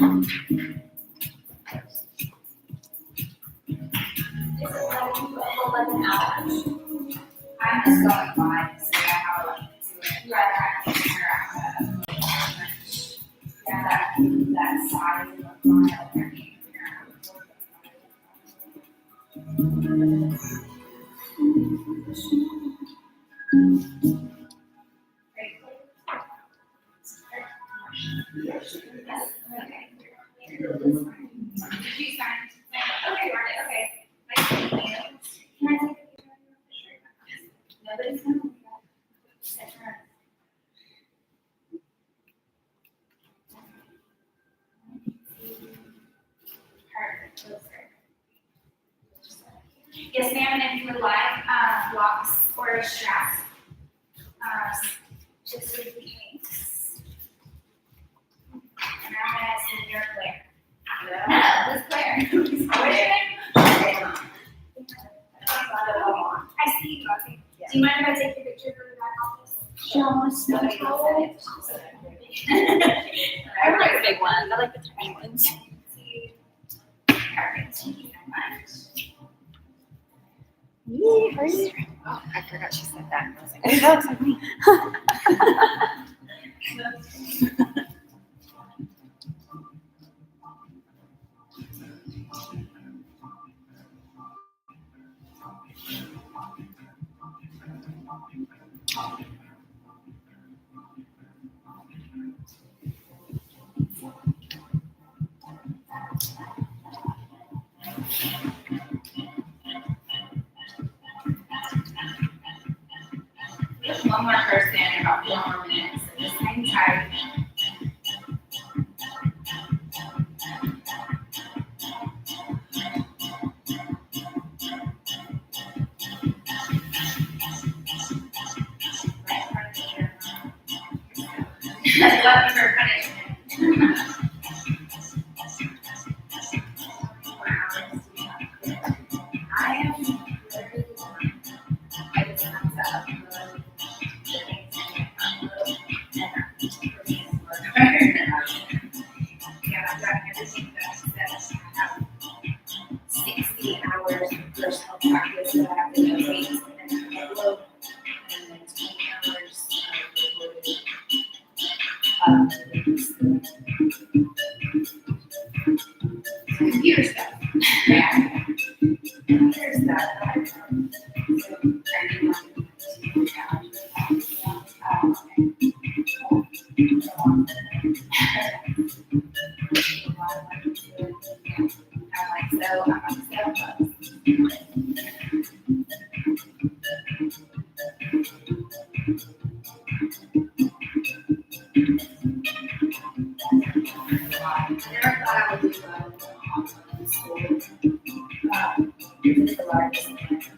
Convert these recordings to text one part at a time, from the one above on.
I'm just going by to see how I like to do it. Rather I can figure out that size of the file there. Yes. Okay. She's fine. Okay, Marty. Okay. Nice to meet you. Can I take a picture of your shirt? Nobody's coming. That's right. Yes, ma'am, and if you would like blocks or straps, just repeat me. And I'm going to see your Claire. No, this Claire. What's your name? I see you. Okay. Do you mind if I take your picture for the back office? Sure. Nobody will send it. I like the big ones. I like the tiny ones. Perfect. Thank you so much. Oh, I forgot she said that. I was like, oh, that looks like me. Just one more person in about 4 more minutes. So just hang tight. That's left for punishment. I am literally I just have to yeah, I've got everything that I have 60 hours of personal practice that I have to do weights and then upload, and then 20 hours of computer stuff. Yeah. Computer stuff. So I do want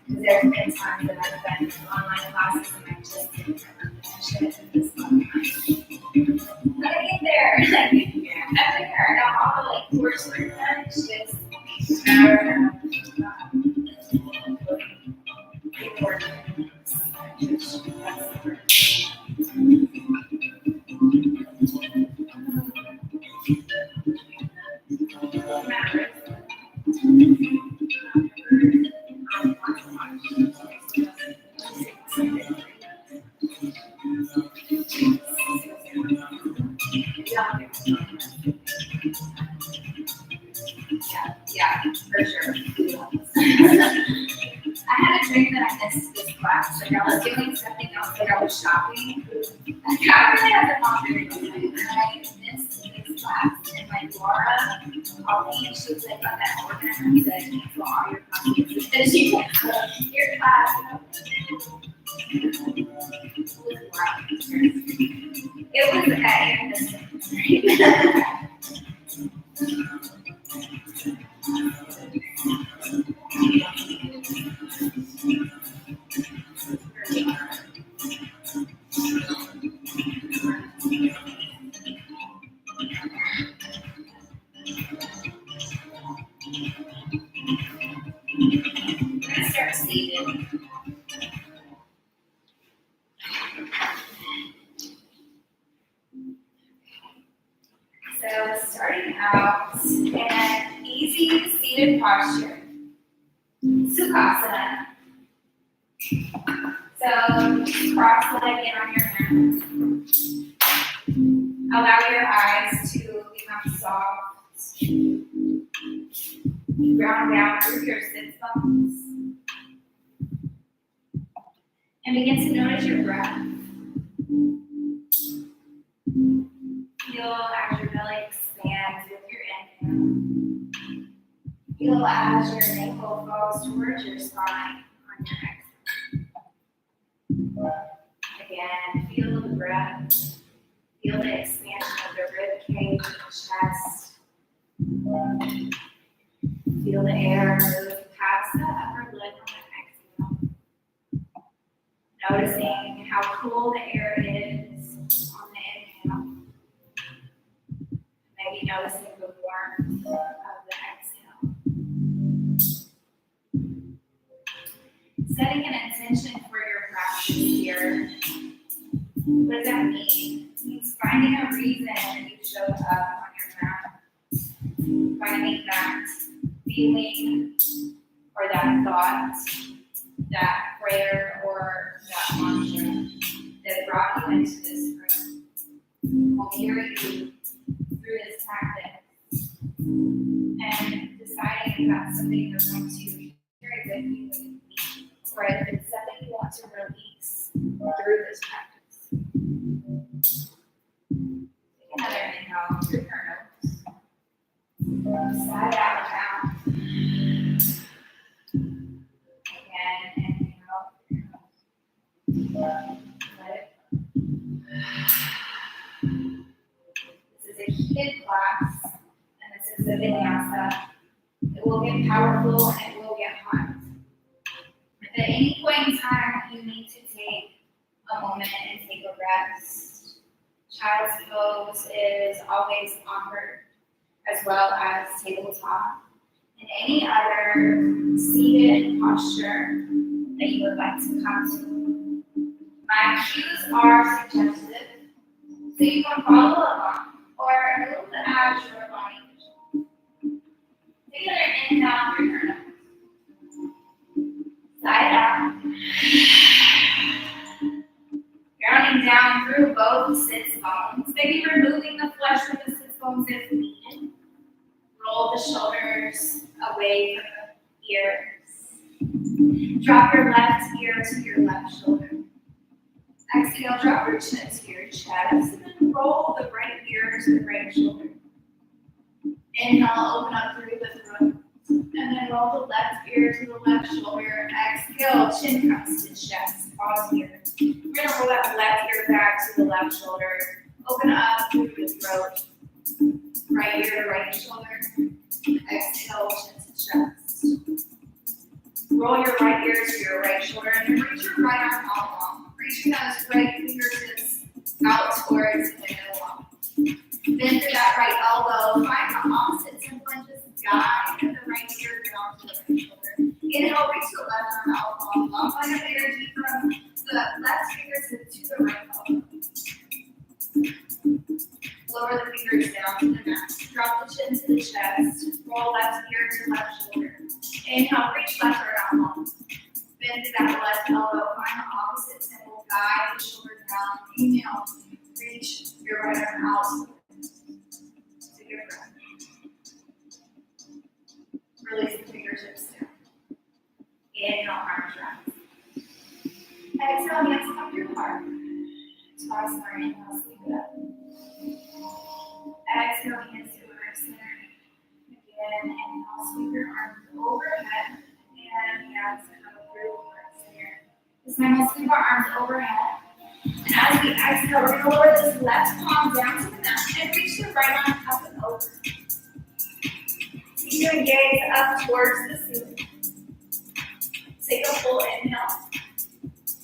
There's been times that I've been in online classes and I just didn't finish this one. I'm gonna get there. I'm there. Now all the like coursework done. It's just a matter of paperwork. Yeah, for sure. I had a dream that I missed this class. Like I was doing something else, like I was shopping. I really had the confidence and I missed this class. And like Laura called me and she was like, on that order, and I said, cancel all your classes. And she went, your class. It was start seated. So So starting out in an easy seated posture, Sukhasana. So cross-legged on your mat. Allow your eyes to become soft. Ground down through your sit bones. And begin to notice your breath. Feel as your belly expands with your inhale. Feel as your ankle falls towards your spine on your exhale. Again, feel the breath. Feel the expansion of the rib cage and chest. Feel the air move past the upper lip on the exhale. Noticing how cool the air is on the inhale. Maybe noticing the warmth of the exhale. Setting an intention for your practice here. What does that mean? It means finding a reason that you showed up on your mat. Finding that feeling or that thought, that prayer or that mantra that brought you into this room will carry you through this practice. And deciding if that's something you're going to carry with you when you leave, or if it's something you want to release through this practice. Take another inhale through your nose. Side out loud. Again, inhale through your nose. Let it go. This is a heated class, and this is a vinyasa. It will get powerful and it will get hot. If at any point in time you need to take a moment and take a rest, child's pose is always offered, as well as tabletop, and any other seated posture that you would like to come to. My cues are suggestive, so you can follow along or move as your body. Take another inhale through your nose. Side out. Grounding down through both sits bones. Maybe removing the flesh from the sits bones if needed. Roll the shoulders away from the ears. Drop your left ear to your left shoulder. Exhale, drop your chin to your chest, and then roll the right ear to the right shoulder. Inhale, open up through the throat, and then roll the left ear to the left shoulder. Exhale, chin comes to chest. Pause here. We're going to roll that left ear back to the left shoulder. Open up through the throat. Right ear to right shoulder. Exhale, chin to chest. Roll your right ear to your right shoulder, and then reach your right arm out long. Reaching those right fingertips out towards the middle. Bend through that right elbow. Find the opposite temple and just guide the right ear down to the right shoulder. Inhale, reach the left arm out long. Long line of energy from the left fingertip to the right elbow. Lower the fingers down to the mat. Drop the chin to the chest. Roll left ear to left shoulder. Inhale, reach left arm out long. Bend to that left elbow. Find the opposite temple. Guide the shoulder down. Inhale, reach your right arm out. Take a breath. Release the fingertips down. Inhale, arms rise. Exhale, hands come to your heart. Twice more. Inhale, sleep it up. Exhale, hands to earth center. Again, inhale, sweep your arms overhead. And hands come through earth center. This time we'll sweep our arms overhead. And as we exhale, we're going to lower this left palm down to the mat and reach the right arm up and over. You can gaze up towards the ceiling. Take a full inhale.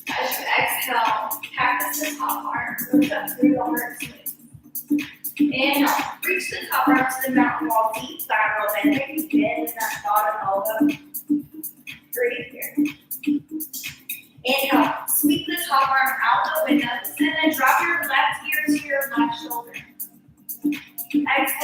As you exhale, cactus the top arm, lift up through the heart space. Inhale, reach the top arm to the mountain wall, deep lateral bend. Maybe bend in that bottom elbow. Breathe here. Inhale, sweep the top arm out the windows, and then drop your left ear to your left shoulder. Exhale,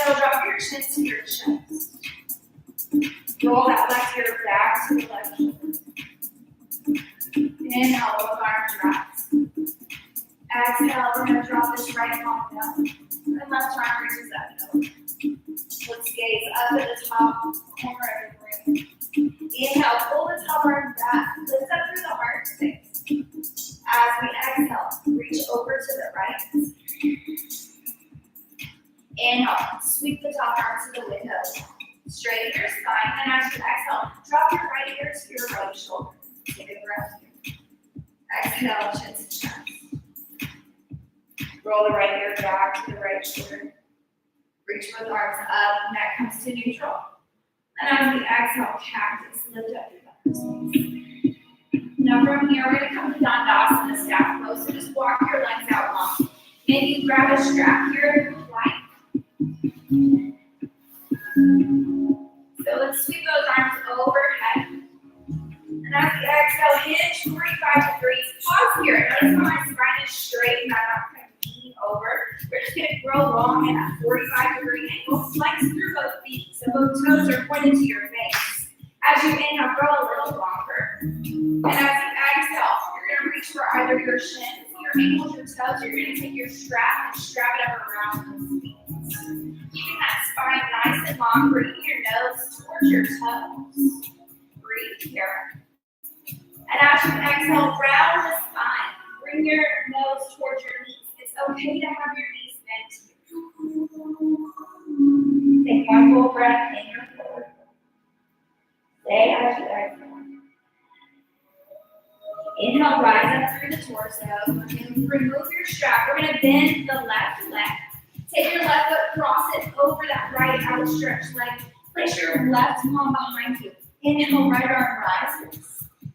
up at the top corner of the room. Inhale, pull the top arm back, lift up through the heart space. As we exhale, reach over to the right. Inhale, sweep the top arm to the window. Straighten your spine, and as you exhale, drop your right ear to your right shoulder. Take a breath here. Exhale, chin to chest. Roll the right ear back to the right shoulder. Reach both arms up, neck comes to neutral. And as we exhale, cactus, lift up your thumbs. Now from here, we're going to come to Dandasana, staff pose. So just walk your legs out long. Maybe grab a strap here if you like. So let's sweep those arms overhead. And as we exhale, hinge 45 degrees. Pause here. Notice how my spine is straight and I'm not kind of leaning over. We're just going to grow long in that 45-degree angle. Flex through both feet so both toes are pointed to your face. As you inhale, grow a little longer. And as you exhale, you're going to reach for either your shins, your ankles, your toes. You're going to take your strap and strap it up around those feet. Keeping that spine nice and long, bringing your nose towards your toes. Breathe here. And as you exhale, round the spine. Bring your nose towards your knees. It's okay to have your knees bent here. Take one full breath in your forward. Stay as you exhale. Inhale, rise up through the torso. Remove your strap. We're going to bend the left leg. Take your left foot, cross it over that right outstretched leg. Place your left palm behind you. Inhale, right arm rises.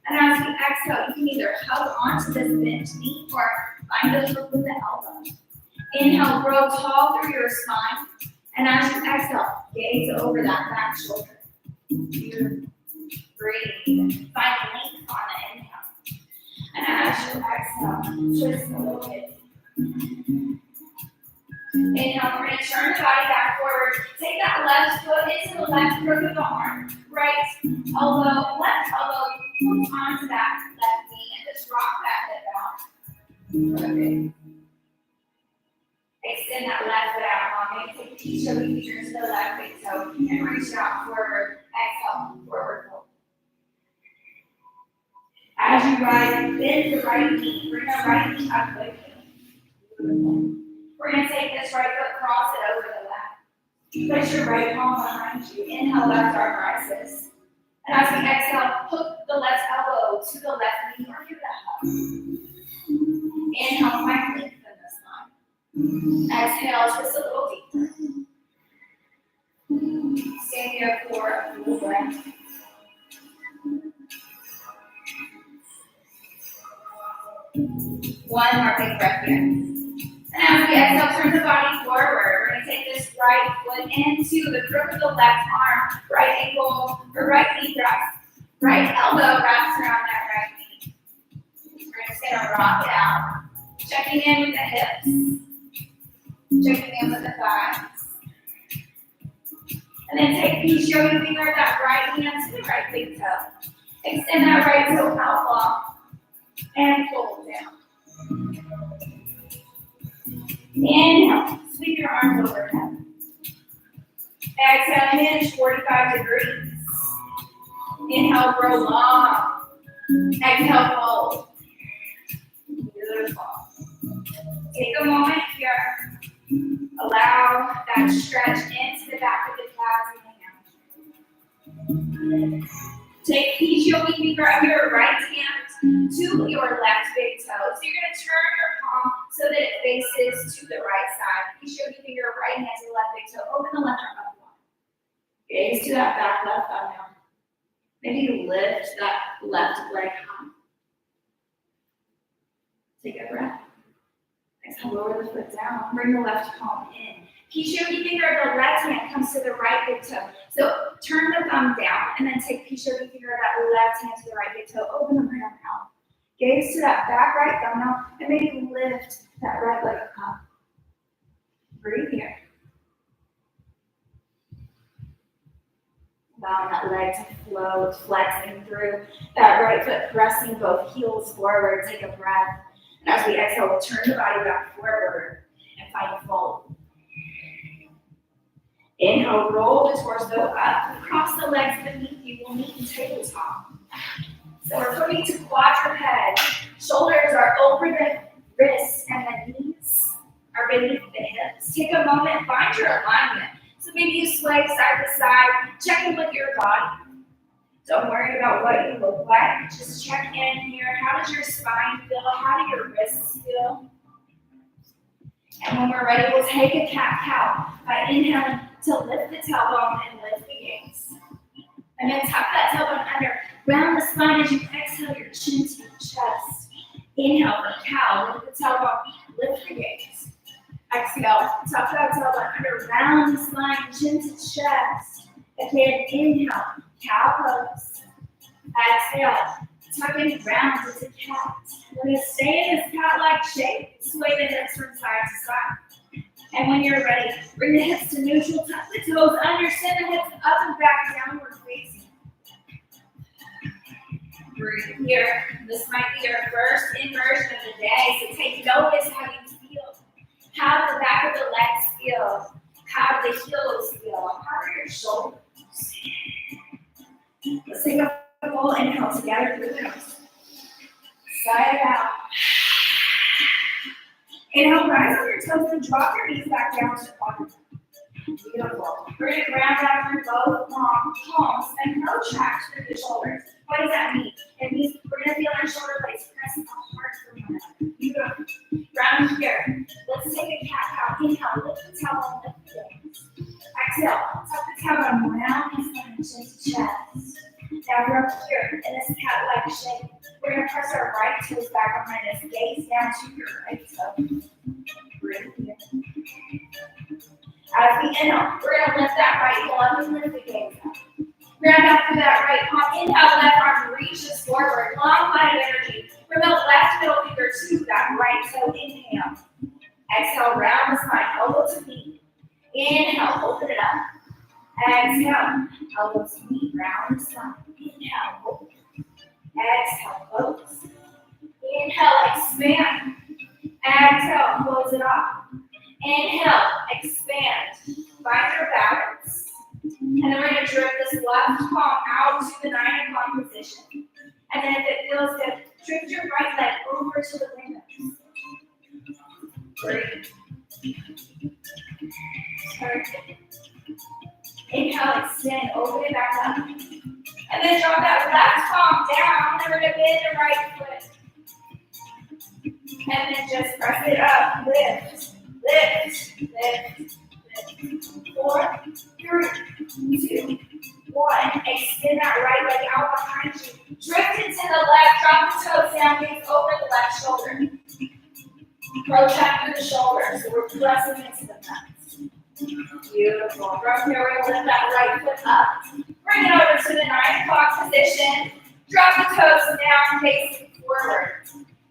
And as we exhale, you can either hug onto this bent knee or find the hook with the elbow. Inhale, grow tall through your spine. And as you exhale, gaze over that back shoulder. Breathe. Find length on the inhale. And as you exhale, twist a little bit. Inhale, we're going to turn the body back forward. Take that left foot into the left crook of the arm. Right elbow, left elbow, move onto that left knee and just rock that hip out. Perfect. Extend that left foot out long. Maybe take the each of the fingers to the left big toe and reach it out forward. Exhale, forward fold. As you rise, bend the right knee. Bring the right knee up with you. We're going to take this right foot, cross it over the left. Place your right palm behind you. Inhale, left arm rises. And as we exhale, hook the left elbow to the left knee or give it a hug. Inhale, find length in the spine. Exhale, twist a little deeper. Stand here for a full breath. One more big breath here. And as we exhale, turn the body forward. We're going to take this right foot into the crook of the left arm, right ankle, or right knee wraps. Right elbow wraps around that right knee. We're just going to rock it out. Checking in with the hips. Checking in with the thighs. And then take each yoga finger of that right hand to the right big toe. Extend that right toe out long. And fold down. Inhale, sweep your arms overhead. Exhale, hinge 45 degrees. Inhale, grow long. Exhale, fold. Beautiful. Take a moment here. Allow that stretch into the back of the calves. Take each yoga finger of your right hand to your left big toe. So you're going to turn your palm so that it faces to the right side. Each yoga finger, right hand to the left big toe. Open the left arm up long. Gaze to that back left thumbnail. Maybe lift that left leg high. Take a breath. Exhale, lower the foot down. Bring the left palm in. Each yoga finger of the left hand comes to the right big toe. So turn the thumb down and then take each yoga finger of that left hand to the right big toe. Open the palm out. Gaze to that back right thumbnail and maybe lift that right leg up. Breathe here. Allowing that leg to float, flexing through. That right foot pressing both heels forward. Take a breath. And as we exhale, we'll turn the body back forward and find a fold. Inhale, roll the torso up. Cross the legs beneath you. We'll meet in tabletop. So we're putting to quadruped. Shoulders are over the wrists and the knees are beneath the hips. Take a moment, find your alignment. So maybe you sway side to side. Check in with your body. Don't worry about what you look like. Just check in here. How does your spine feel? How do your wrists feel? And when we're ready, we'll take a cat-cow by inhaling to lift the tailbone and lift the gaze. And then tuck that tailbone under. Round the spine as you exhale your chin to your chest. Inhale for cow. Lift the tailbone. Lift the gaze. Exhale. Tuck that tailbone under. Round the spine, chin to chest. Again, inhale. Cow pose. Exhale. Tuck and round into cat. We're going to stay in this cat-like shape. Sway the hips from side to side. And when you're ready, bring the hips to neutral. Tuck the toes under. Send the hips up and back, downward facing. Breathe here. This might be your first inversion of the day, so take notice how you feel. How do the back of the legs feel? How do the heels feel? How are your shoulders? Let's take a full inhale together through the nose. Sigh it out. Inhale, rise on your toes and drop your knees back down to the bottom. Beautiful. We're going to ground down through both palms and protract through the shoulders. What does that mean? It means we're going to feel our shoulder blades press apart from one another. Beautiful. Round here. Let's take a cat-cow. Inhale, lift the tailbone, lift the legs. Exhale, tuck the tailbone round the spine, chin to chest. Now we're up here in this cat-like shape. We're going to press our right toes back behind us. Gaze down to your right toe. Breathe here. As we inhale, we're going to lift that right heel up and lift the gaze up. Ground up through that right palm. Inhale, left arm reaches forward. Long line of energy. From the left middle finger to that right toe. Inhale. Exhale, round the spine, elbow to knee. Inhale, open it up. Exhale, elbow to knee, round the spine. Inhale, open. Exhale, close. Inhale, expand. Exhale, close it off. Inhale, expand. Find your balance. And then we're going to drift this left palm out to the 9 o'clock position. And then if it feels good, drift your right leg over to the windows. Breathe. Turn. Inhale, extend, open it back up. And then drop that left palm down. And we're going to bend the right foot. And then just press it up. Lift, lift, lift, lift. 4, 3, 2, 1. Extend that right leg out behind you. Drift it to the left. Drop the toes down. Gaze over the left shoulder. Protract through the shoulders. So we're pressing into the nuts. Beautiful. From here, we're going to lift that right foot up. Bring it over to the 9 o'clock position. Drop the toes down, facing forward.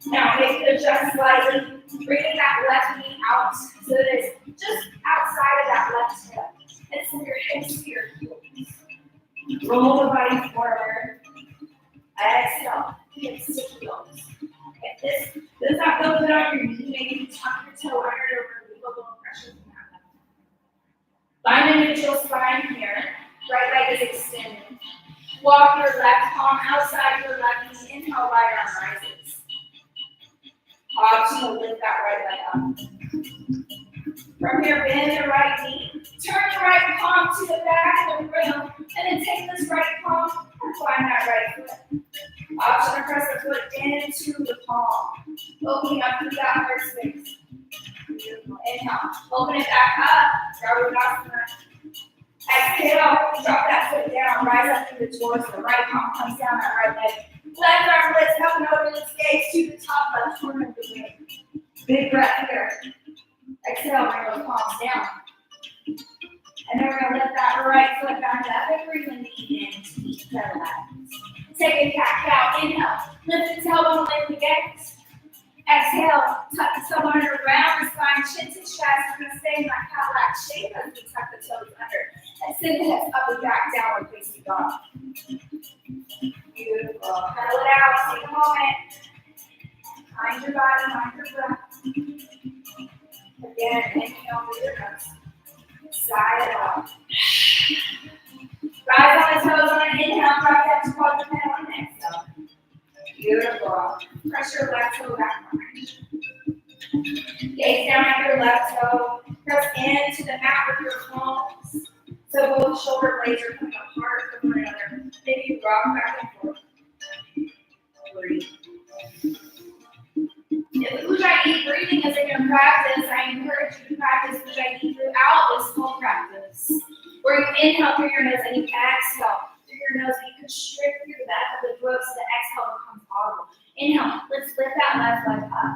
Now, make it adjust slightly. Bringing that left knee out so that it's just outside of that left hip. And send your hips to your heels. Roll the body forward. Exhale. Hips to heels. If this does not feel good on your knee, maybe tuck your toe under to relieve a little pressure from that. Find a neutral spine here. Right leg is extended. Walk your left palm outside your left knee. Inhale, right arm rises. Pause to lift that right leg up. From here, bend the right knee. Turn the right palm to the back of the room. And then take this right palm and find that right foot. Option to press the foot into the palm. Opening up through that heart space. Beautiful. Inhale. Open it back up. Garudasana. Exhale. Drop that foot down. Rise up through the torso. Right palm comes down that right leg. Left arm lifts up and over. Let's gaze to the top left corner of the room. Big breath here. Exhale. Bring those palms down. And then we're going to lift that right foot back up and bring the knee in to each side of that. Take a cat-cow. Inhale. Lift the tailbone, lift the gaze. Exhale. Tuck the tailbone under, round the spine, chin to chest. We're going to stay in that cat-like shape as we tuck the toes under. And send the hips up and back, downward facing dog. Beautiful. Pedal it out. Take a moment. Mind your body, mind your breath. Again, inhale through your nose. Sigh it out. Rise on the toes on an inhale, drop that to quadruped on an exhale. Beautiful. Press your left toe back behind. Gaze down at your left toe. Press into the mat with your palms. So both shoulder blades are coming apart from one another. Maybe rock back and forth. Breathe. If Ujjayi breathing is in your practice, I encourage you to practice Ujjayi throughout this whole practice. Where you inhale through your nose and you exhale through your nose, and you constrict through the back of the throat so the exhale becomes audible. Inhale, let's lift that left leg up.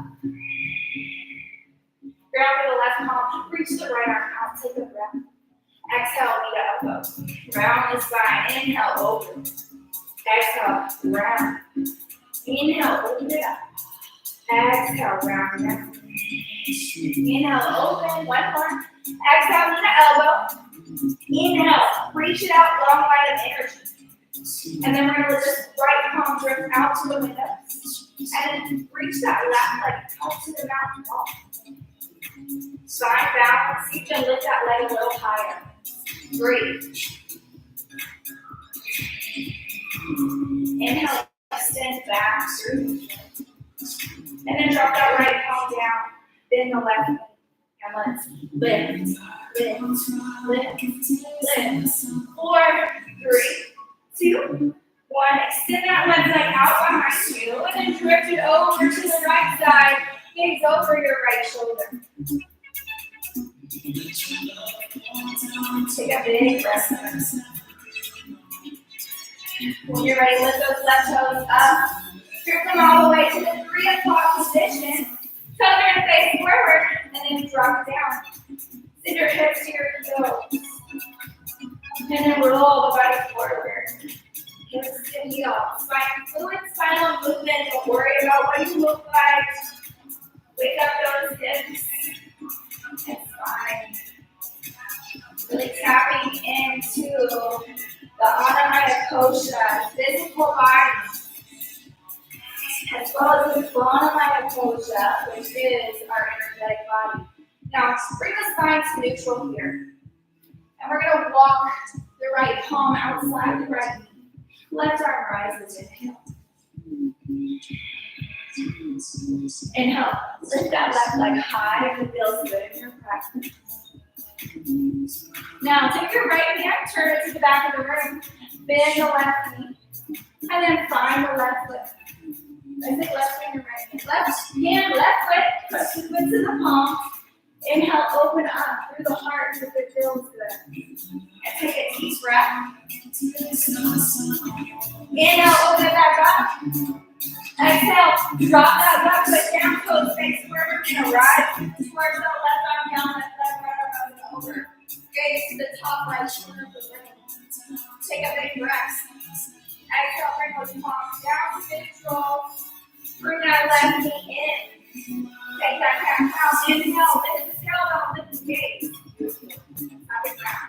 Ground with the left palm, reach the right arm out, take a breath. Exhale, knee to elbow. Round the spine, inhale, open. Exhale, round. Inhale, open it up. Exhale, round it up. Inhale, open, one more. Exhale, knee to elbow. Inhale, reach it out, long line of energy. And then we're going to let this right palm drift out to the window. And then reach that left leg out to the mountain wall. Side balance, you can lift that leg a little higher. Breathe. Inhale, extend back through. And then drop that right palm down. Bend the left knee. And let's lift, lift, lift, lift. 4, 3, 2, 1. Extend that left leg out behind you. And then drift it over to the right side. Gaze over your right shoulder. Take a big breath. When you're ready, lift those left toes up. Drift them all the way to the 3 o'clock position. Toes are to face forward, and then drop it down. Send your hips to your heels. And then roll the body forward. Hips to heels. Find fluid spinal movement. Don't worry about what you look like. Wake up those hips. It's fine. Really tapping into the Annamaya Kosha, physical body, as well as the Pranamaya Kosha, which is our energetic body. Now, bring the spine to neutral here. And we're going to walk the right palm outside the right knee. Left arm rises, inhale. Inhale, lift that left leg high if it feels good in your practice. Now, take your right hand, turn it to the back of the room, bend the left knee, and then find the left foot. I say left hand and right hand. Left hand, left foot, press the foot to the palm. Inhale, open up through the heart if it feels good. And take a deep breath. Inhale, open it back up. Exhale, drop that left foot down, toes face forward. We're going to rise towards the left arm down, left leg right arm over. Gaze to the top right shoulder of the room. Take a big breath. Exhale, bring those palms down to neutral. Bring that left knee in. Take that cat cow. Inhale, lift the tailbone, lift the gaze. Up and down.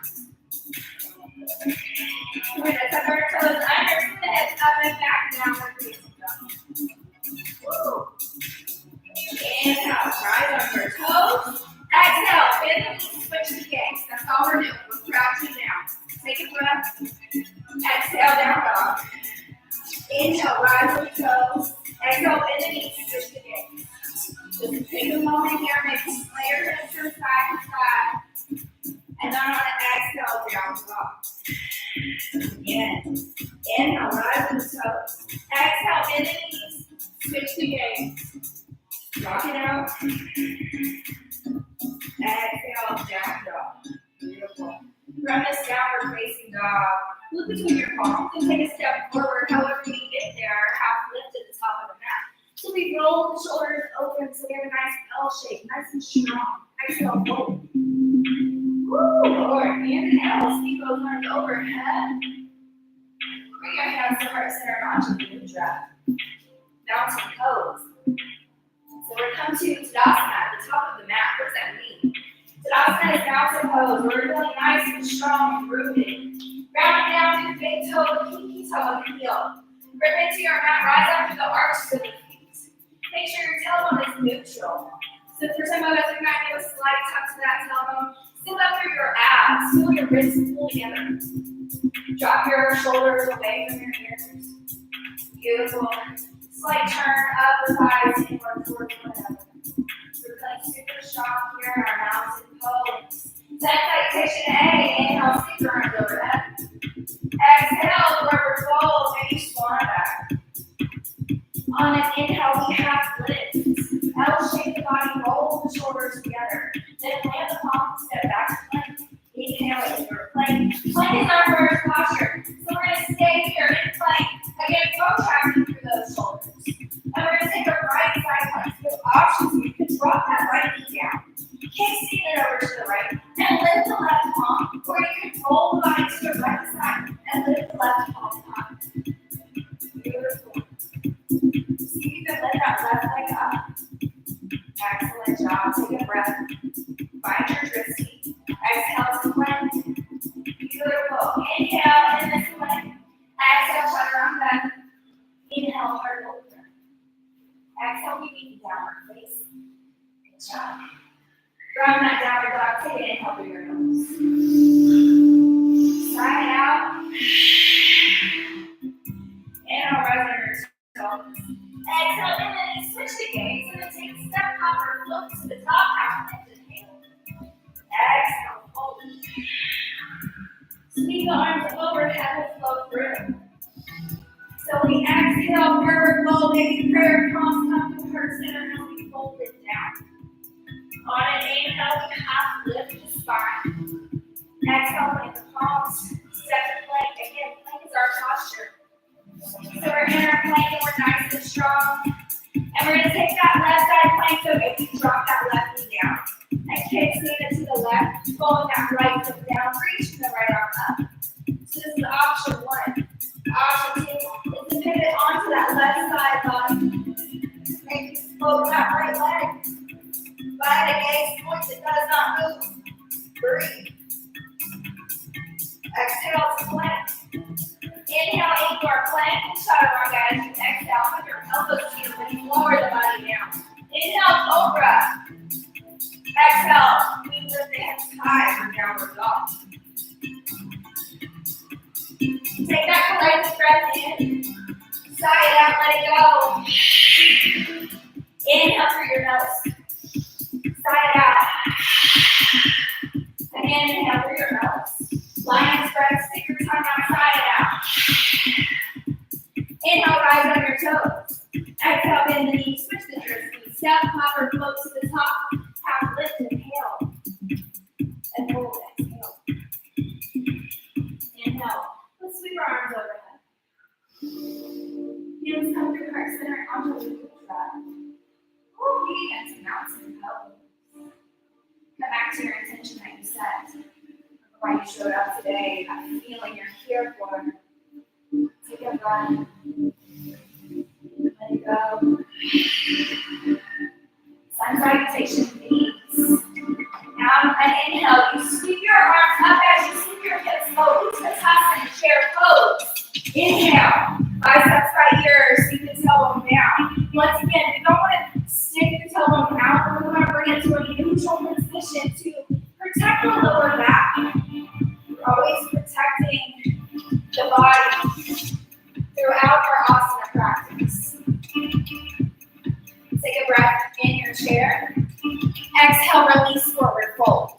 We're going to tuck our toes under the hips, up and back, downward facing dog. Woo. Inhale, rise on your toes. Exhale, bend the knees, switch the gaze. That's all we're doing. We're crouching down. Take a breath. Exhale, down dog. Inhale, rise on your toes. Exhale, bend the knees, switch the gaze. Just take a moment here, maybe lay your hips from side to side. And then on an exhale, down dog. Again. Inhale, rise on the toes. Exhale, bend the knees, switch the gaze. Rock it out. Exhale, down dog. Beautiful. From this downward facing dog, look between your palms and take a step forward. However you get there, half lift at the top of the mat. So we roll the shoulders open so we have a nice L shape, nice and strong. Exhale, open. Woo, Lord. Inhale, feet goes arms overhead. Bring your hands to heart center, onto the mudra. Mountain pose. So we're come to Tadasana at the top of the mat. What does that mean? Tadasana is mountain pose. We're really nice and strong and rooted. Round down to the big toe, the pinky toe, and the heel. Grip into your mat, rise up to the arches of the feet. Make sure your tailbone is neutral. So for some of us, we might give a slight tuck to that tailbone. Scoop up through your abs. Feel your wrists pull together. Drop your shoulders away from your ears. Beautiful. Slight turn up the thighs inward towards one another. We're feeling super strong here in our mountain pose. Send citation A. Inhale, sneak arms overhead. Exhale, forward fold. Maybe swan back. On an inhale, we half lift. L-shape the body, roll the shoulders together. Then land the palms, step back to plank. Inhale into your plank. Plank is our first posture. So we're going to stay here in plank. Again, protracting through those shoulders. And we're going to take a right side plank. So options, you can drop that right knee down. Kick it over to the right. And lift the left palm. Or you can roll the body to the right side. And lift the left palm up. Beautiful. See if you can lift that left leg up. Excellent job. Take a breath. Find your drifty. Exhale to plank. Beautiful. Inhale in this plank. Exhale, chaturanga back. Inhale, heart opener. Exhale, we meet downward face. Good job. From that downward dog, take an inhale through your nose. Side out. Inhale, rise on your toes. Exhale, and then you switch the gaze, and then take a step up or float to the top half and inhale. Exhale, fold. Sweep the arms overhead and flow through. So we exhale, forward fold, maybe prayer palms come to heart center as we fold it down. On an inhale, we half lift the spine. Exhale, bring the palms, step to plank. Again, plank is our posture. So we're in our plank and we're nice and strong. And we're going to take that left side plank, so if you drop that left knee down. And kick it to the left, fold that right foot down, reach the right arm up. So this is option one. Option two is to pivot onto that left side body. Maybe fold that right leg. Find a gaze point that does not move. Breathe. Exhale to plank. Inhale into our plank and chaturanga as you exhale. Put your elbows here when you lower the body down. Inhale, cobra. Exhale, we lift the hands high for downward dog. Take that collective breath in. Sigh it out, let it go. Inhale through your nose. Sigh it out. Again, inhale through your nose. Lion's breath, stick your tongue out, sigh it out. Inhale, rise on your toes. Exhale, bend the knees, switch the drift. Step, hop, or float to the top. Half lift, inhale. And hold, exhale. Inhale. Let's sweep our arms overhead. Hands come through heart center onto the breath. We'll be into mountain pose. Come back to your intention that you set. Why you showed up today, that feeling you're here for. Take a breath. Let it go. Sun salutation, please. Now, an inhale, you sweep your arms up as you sweep your hips low. Uttanasana, chair pose. Inhale, biceps right here, sweep the tailbone down. Once again, we don't want to stick the tailbone out, we want to bring it to a neutral position to protect the lower back. Always protecting the body throughout our asana practice. Take a breath in your chair. Exhale, release, forward fold.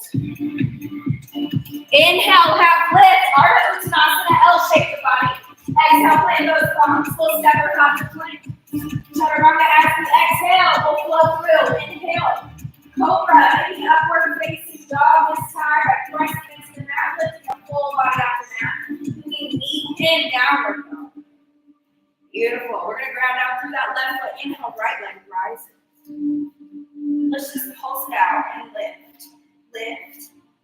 Inhale, half lift, Ardha Uttanasana, L-shape the body. Exhale, plant those palms, full step or half the plank. Chaturanga as we exhale, we'll flow through. Inhale, cobra, maybe upward facing dog this time by pressing into the mat, lifting the full body off the mat. We knee in downward dog. Beautiful. We're going to ground out through that left foot. Inhale, right leg rises. Let's just pulse it out and lift, lift,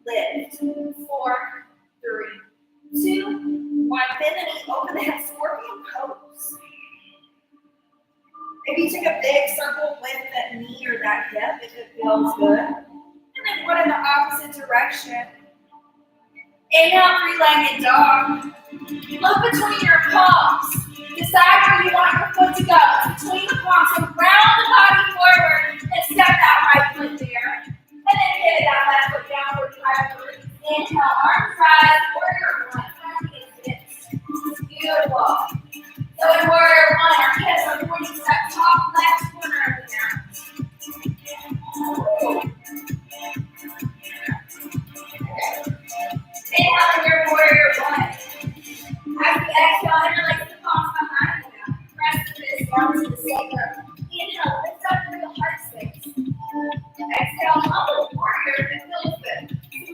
lift. 4, 3, 2, 1. Bend the knee, open the hips, scorpion pose. Maybe take a big circle with that knee or that hip if it feels good. And then one in the opposite direction. Inhale, three-legged dog. Look between your palms. Decide where you want your foot to go. Between the palms. So round the body forward and step that right foot there. And then pivot that left foot downward Inhale, arms rise, warrior one. Beautiful. So in warrior one, our hips are pointing to that top left corner of the mat. Inhale in your warrior one. As we exhale, interlace the palms behind the mat. Press the fist, arms to the sacrum. Inhale, lift up through the heart space. Exhale, humble warrior that feels good.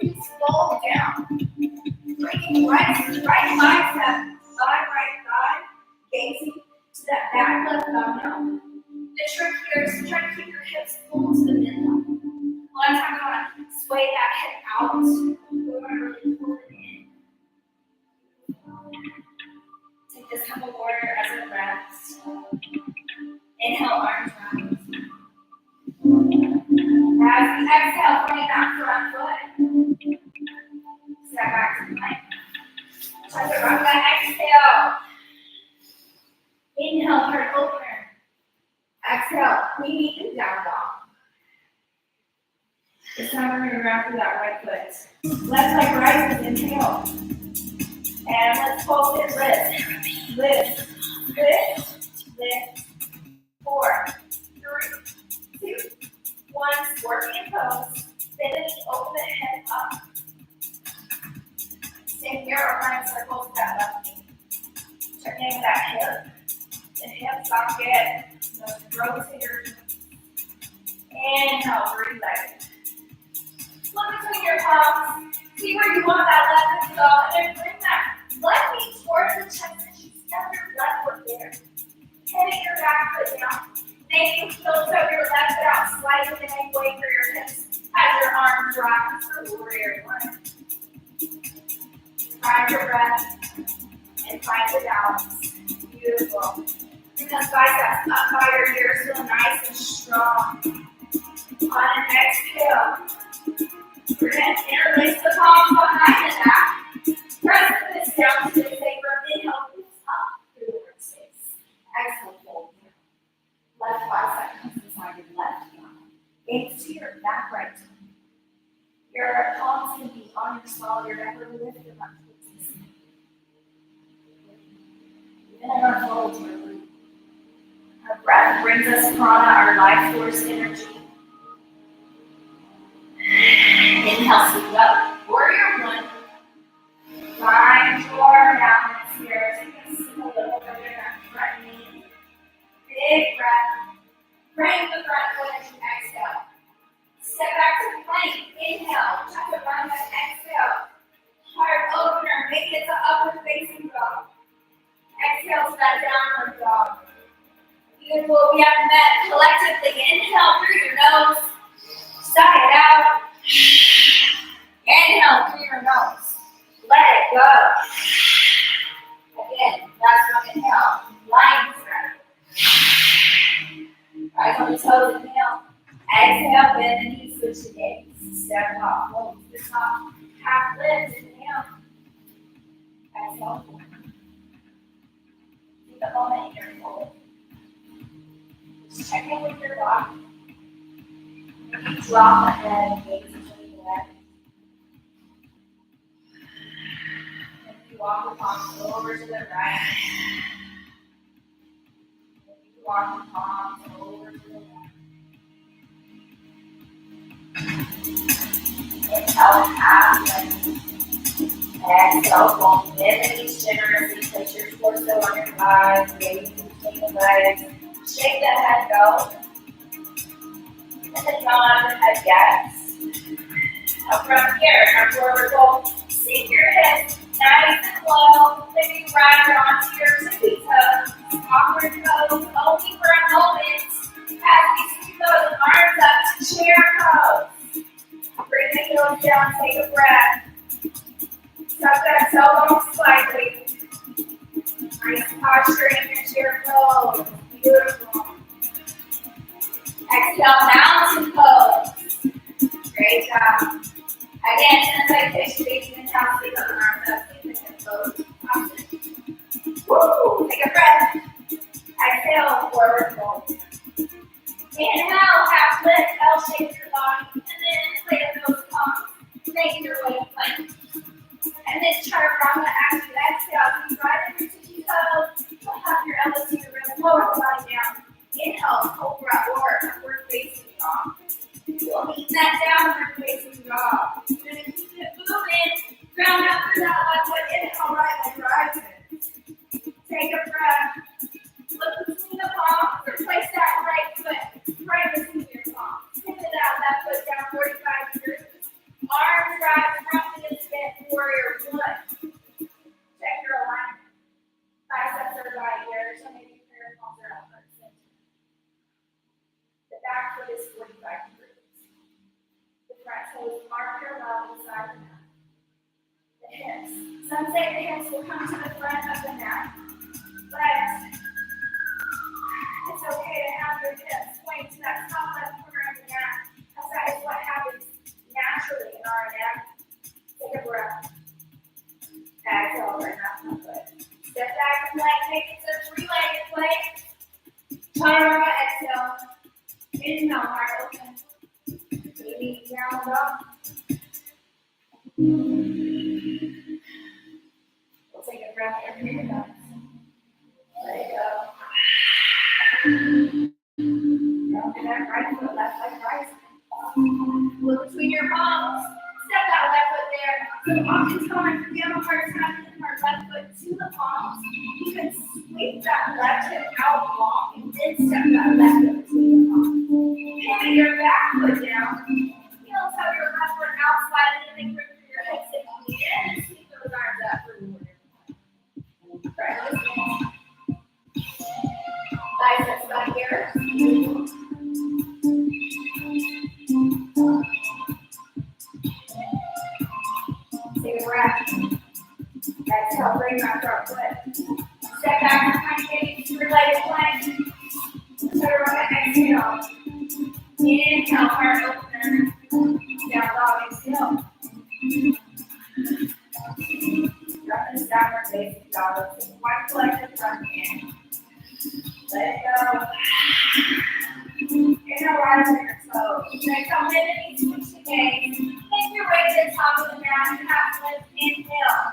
Just fold down. Bringing right bicep, side right thigh, gazing to that back left thumbnail. The trick here is to try to keep your hips pulled to the midline. A lot of times we want to sway that hip out. We want to really pull it in. Take this humble warrior as a rest. Inhale, arms rise. As we exhale, pointing that front foot. Step back to plank. Touch the front foot, exhale. Inhale, heart opener. Exhale, we need to down dog. This time we're going to round through that right foot. Left leg rises, inhale. And let's pulse it, lift, lift, lift, lift. 4, 3, 2, 1. Scorpion pose. Bend the knee, open the head up. Stay here or running circles with that left knee. Check in with that hip. The hip socket. Those rotators. Inhale, relax. Look between your palms. See where you want that left foot to go. And then bring that left knee towards the chest as you step your left foot there. Hitting your back foot down. Making tilt of your left foot out. Slightly the neck way for your hips as your arms rise for warrior one. Find your breath and find your balance. Beautiful. Bring those biceps up by your ears, feel nice and strong. On an exhale, we're going to interlace the palms behind the back. Press the fist down to the sacrum. Inhale, lift up through the rib space. Exhale, fold down. Left bicep comes inside your left thigh. Gaze to your back right toe. Your palms can be on your small, your neck, or lift your butt towards the ceiling. And then our fold to our root. Our breath brings us prana, our life force energy. Inhale, scoop up. Warrior one. Find your balance here. Take a single little over that front knee. Big breath. Bring the front foot as you exhale. Step back to plank. Inhale. Check the front foot. Exhale. Heart opener. Maybe it's an upward facing dog. Exhale to that downward dog. Beautiful. We have met collectively. Inhale through your nose. Sigh it out. Inhale through your nose. Let it go. Again, that's one inhale. Lying stretch. Rise on the toes, inhale. Exhale, bend the knees, switch the gaze. Step up, hold to the top. Half lift, inhale. Exhale. Take a moment here, fold. Just check in with your body. Maybe drop the head and gaze between the legs. And you walk the palms over to the right. And you walk the palms over to the left. Inhale, half lift. Exhale, fold. Bend the knees generously. Place your torso on your thighs. Gaze between the legs. Shake the head, go. And then yawn the head, yes. Now from here, our forward fold. Sink your hips nice and low. Maybe rise onto your tippy toes. Awkward pose only for a moment. As we sweep those arms up to chair pose. Bring the heels down, take a breath. Tuck that elbow slightly. Nice posture in your chair pose. Beautiful. Exhale, mountain pose. Great job. Again, sensation, baby, and down, sleep on the arms up, sleep in pose. Woo! Take a breath. Exhale, forward fold. Inhale, half lift, L shape your body, and then inflate those palms. Make your I'm going to ask you to exhale. You right under your tippy toes. You'll have your elbows to your wrist. Lower the body down. Inhale, cobra or upward facing dog. We'll keep that downward facing dog. You're going to keep it moving. Ground up through that left foot. Inhale, right leg rises. Take a breath. Look between the palms or place that right foot right between your palms. Pivot that left foot down 45 degrees. Arms rise, front knee is bent, warrior one. Check your alignment. Biceps are right here, so maybe your palms are up front center. The back foot is 45 degrees. The front toes are parallel beside the mat. The hips. Some say the hips will come to the front of the mat, but it's okay to have your hips point to that top left corner of the mat, as that is what happens naturally in our anatomy. Take a breath. Exhale, bring that front foot. Step back and plank, make it a three-legged plank. Chaturanga, exhale. Inhale, heart open. Maybe down dog. We'll take a breath in here, guys. Let it go. Down to that right foot, left leg rising. Look between your palms. Step that left foot there. So oftentimes, if you have a hard time getting our left foot to the palms, you can sweep that left hip out long and then step that left foot between the palms. Pivot your back foot down. Heels have your left foot outside and then room for your hips if you need it. And sweep those arms up for the warrior. Right, listen. Biceps back here. Take a breath. Exhale, bring that front foot. Step back behind you, three-legged plank. Chaturanga, exhale. Inhale, heart opener. Down dog, exhale. Drop this downward facing dog. Take one leg to front hand. Let it go. Inhale, rise on your toes. Next, come in and switch the gaze. Make your way to the top of the mat. Half lift. Inhale.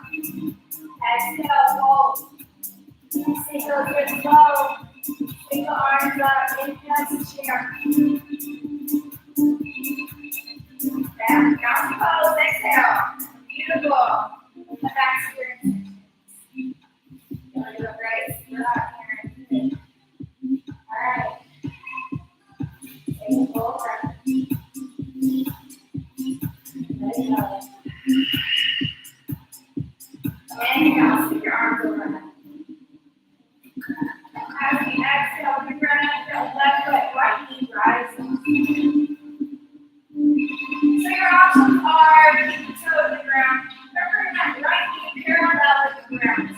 Exhale, hold. Single grip low. Single arms up. Inhale to chair. Down, down pose. Exhale. Beautiful. Come back to your intention. You're doing great. You're out here. All right. Take a full breath. Let it go. Inhale, sweep your arms overhead. As you exhale, you run up your left foot, right knee rises. So your options are keep the toe to the ground. Remember that right knee parallel with the ground.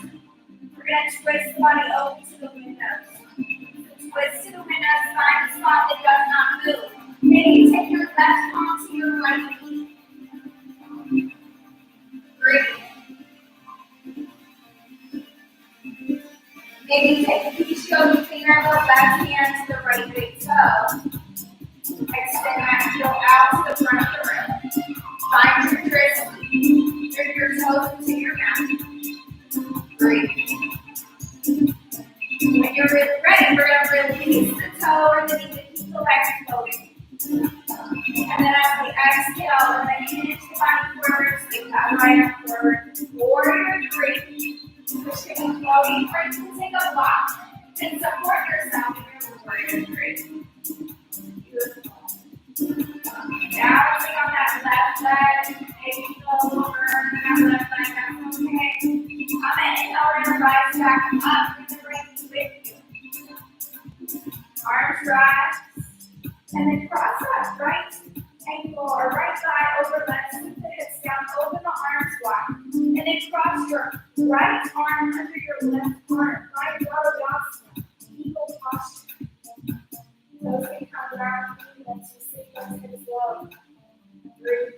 We're going to twist the body open to the windows. Twist to the windows, find a spot that does not move. Maybe take your left arm to your right knee. Breathe. Maybe take a piece of finger, the left hand to the right big toe. Extend that heel out to the front of the room. Find your wrist, bring your toes into your mat. Breathe. When you're ready, we're going to release the toe or the knee to keep the legs floating. And then as we exhale, we're going to hinge the body forward, sweep that right arm forward. Warrior three. Push the knee floating, or you can take a block and support yourself in your warrior three. Beautiful. Balancing on that left leg, maybe go over that left leg, that's okay. I'm going to inhale, we're going to rise back up, bring the right knee with you. Arms rise, and then cross that right ankle or right thigh over left, scoop the hips down, open the arms wide, and then cross your right arm under your left arm, right elbow, eagle posture. Those can come down, let's just sit on it as well. Breathe.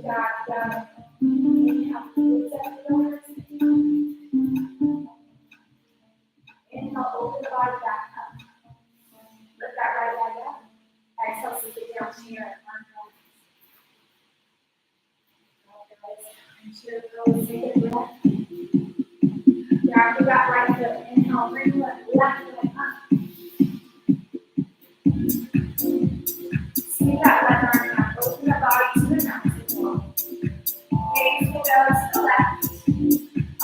Down. Inhale, lift up the arms. Inhale, open the body back up. Lift that right leg up. Exhale, sink it down to your arm. Cheer, Let's take a breath. Grab that right foot. Inhale, bring the left foot up. See that left arm down. Open the body to the mountain wall. Gaze will go to the left.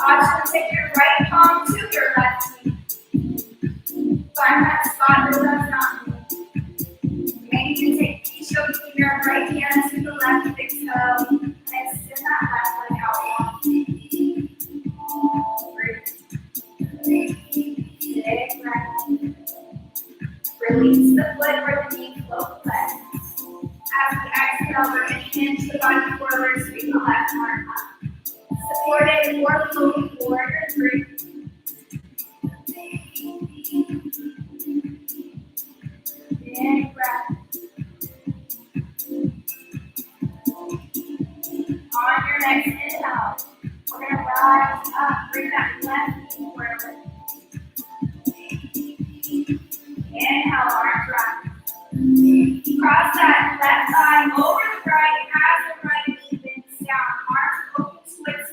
Option, take your right palm to your left knee. Find that spot that does not move. Maybe you take each of your right hand to the left big toe and extend that left leg out long. Breathe. Big breath. Release the foot or the knee, float the leg. As we exhale, we're going to hinge the body forward, sweep the left arm up. Support it or floating warrior 3. Big breath. On your next inhale, we're going to rise up, bring that left knee forward. Inhale, arms rise. Cross that left thigh over the right as the right knee bends down. Arms open to a T.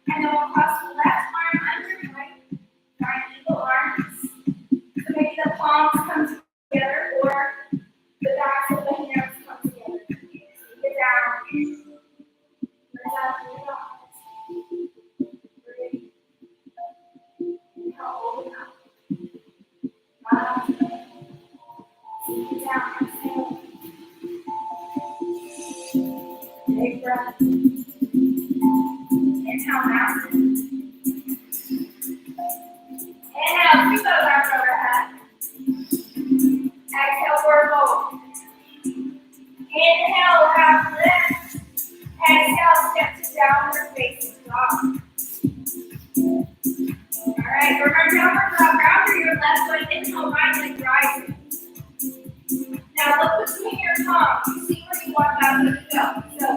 And then we'll cross the left arm under the right eagle arms. So maybe the palms come together or the backs of the hands come together. Take it down. Breathe out through the eyes. Breathe. Inhale, open up. Take it down. Exhale. Big breath. Inhale, mountain. Inhale, keep those arms overhead. Exhale, forward fold. Inhale, half lift. Exhale, step to downward facing dog. Alright, remember downward dog. Ground through your left foot. Inhale, right leg rising. Now look between your palms. You see where you want that foot to go. So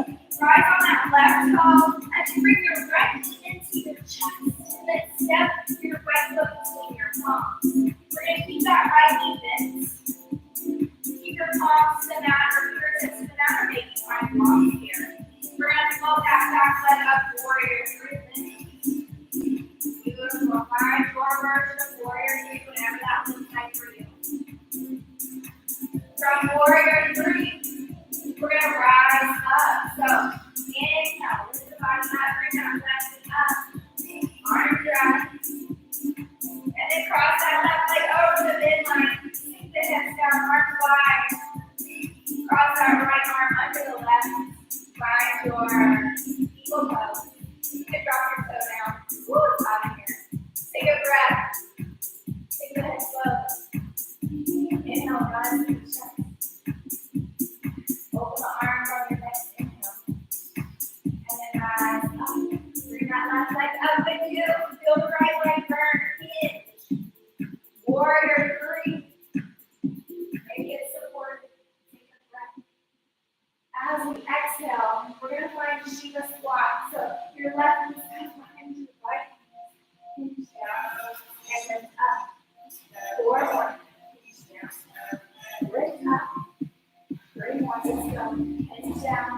rise on that left toe and you bring your right knee into your chest. And then step your right foot between your palms. We're going to keep that right knee bent. Keep your palms to the mat or fingertips to the mat or maybe find palms here. We're going to float that back leg up, warrior 3. Beautiful. Find your version of warrior 3, whatever that looks like for you. From warrior 3, we're going to rise up. So inhale, lift the body up, bring that left knee up. Arms dry. And then cross that left leg over the midline. Sink the hips down, arms wide. Cross that right arm under the left. Find your eagle pose. You can drop your toe down. Woo, it's hot in here. Take a breath. Take the hips low. Inhale, rise to the chest. Open the arms on your next inhale. And then rise up. Bring that left leg up with you. Feel the right leg burn. Hinge. Warrior 3. Make it supported. Take a breath. As we exhale, we're going to find Shiva squat. So your left knee is behind your right knee. Hinge down. And then up. 4 more. Hinge down. Lift up. 3 more. Let's go. Hinge down.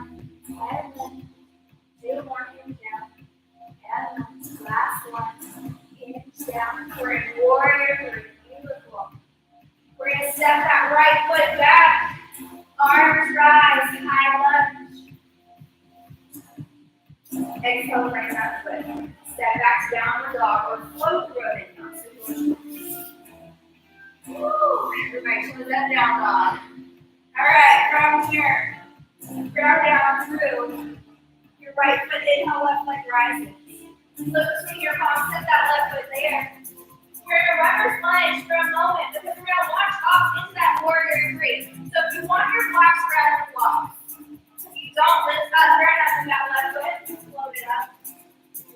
And then 2 more. Hinge down. And then last one. Hinge down. We're in warrior 3. Beautiful. We're going to step that right foot back. Arms rise, high lunge. Exhale, bring that foot. Step back to downward dog or float through it. Woo! Everybody, put that down dog. Alright, from here, ground down through your right foot, inhale, left leg rises. Look between your palms, set that left foot there. We're in a runner's lunge for a moment because we're going to launch off into that warrior 3. So if you want your black straddle block, if you don't lift up, right up to that left foot, float it up.